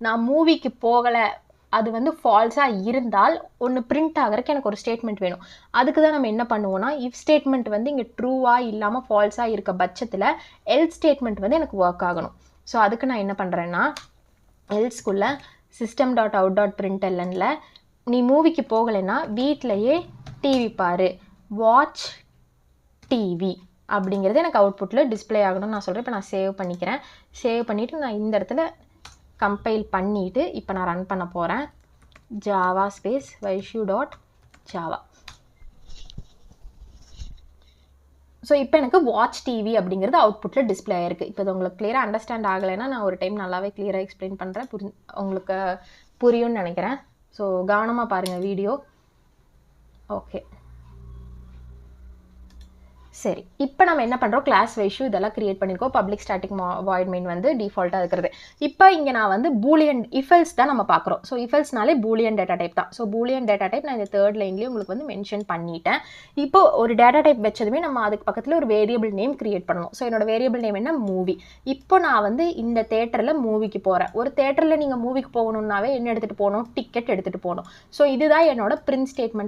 நான் மூவிக்கு போகலை அது வந்து ஃபால்ஸாக இருந்தால் ஒன்று பிரிண்ட் ஆகிறதுக்கு எனக்கு ஒரு ஸ்டேட்மெண்ட் வேணும். அதுக்கு தான் நம்ம என்ன பண்ணுவோம்னா இஃப் ஸ்டேட்மெண்ட் வந்து இங்கே ட்ரூவாக இல்லாமல் ஃபால்ஸாக இருக்க பட்சத்தில் எல்ஸ் ஸ்டேட்மெண்ட் வந்து எனக்கு ஒர்க் ஆகணும். ஸோ அதுக்கு நான் என்ன பண்ணுறேன்னா எல்ஸ்குள்ளே system.out.printlnல நீ மூவிக்கு போகலைன்னா வீட்டிலையே டிவி பாரு, வாட்ச் டிவி அப்படிங்கிறது எனக்கு அவுட்புட்டில் டிஸ்பிளே ஆகணும்னு நான் சொல்கிறேன். இப்போ நான் சேவ் பண்ணிக்கிறேன். சேவ் பண்ணிவிட்டு நான் இந்த இடத்துல கம்பைல் பண்ணிவிட்டு இப்போ நான் ரன் பண்ண போகிறேன். Java space vaishu.java. ஸோ இப்போ எனக்கு வாட்ச் டிவி அப்படிங்கிறது அவுட்புட்டில் டிஸ்பிளே ஆகிருக்கு. இப்போ இது உங்களுக்கு கிளியராக அண்டர்ஸ்டாண்ட் ஆகலைன்னா நான் ஒரு டைம் நல்லாவே கிளியராக எக்ஸ்பிளைன் பண்ணுறேன். உங்களுக்கு புரியும்னு நினைக்கிறேன். ஸோ கவனமாக பாருங்கள் வீடியோ. ஓகே சரி, இப்போ நம்ம என்ன பண்ணுறோம் கிளாஸ் வைஷு இதெல்லாம் கிரியேட் பண்ணியிருக்கோம். பப்ளிக் ஸ்டாட்டிக் வாய்ட் மெயின் வந்து டிஃபால்ட்டாக இருக்கிறது. இப்போ இங்கே நான் வந்து பூலியன் இஃபெல்ஸ் தான் நம்ம பார்க்குறோம். ஸோ இஃபெல்ஸ்னாலே பூலியன் டேட்டா டைப் தான். ஸோ பூலியன் டேட்டா டைப் நான் இந்த 3rd லைன்லேயே உங்களுக்கு வந்து மென்ஷன் பண்ணிட்டேன். இப்போ ஒரு டேட்டா டைப் வச்சதுமே நம்ம அதுக்கு பக்கத்தில் ஒரு வேரியபிள் நேம் கிரியேட் பண்ணணும். ஸோ என்னோட வேரியபிள் நேம் என்ன மூவி. இப்போ நான் வந்து இந்த தேட்டரில் மூவிக்கு போகிறேன். ஒரு தேட்டரில் நீங்கள் மூவிக்கு போகணுன்னாவே என்ன எடுத்துகிட்டு போகணும், டிக்கெட் எடுத்துகிட்டு போகணும். ஸோ இதுதான் என்னோட பிரிண்ட் ஸ்டேட்மெண்ட்டில்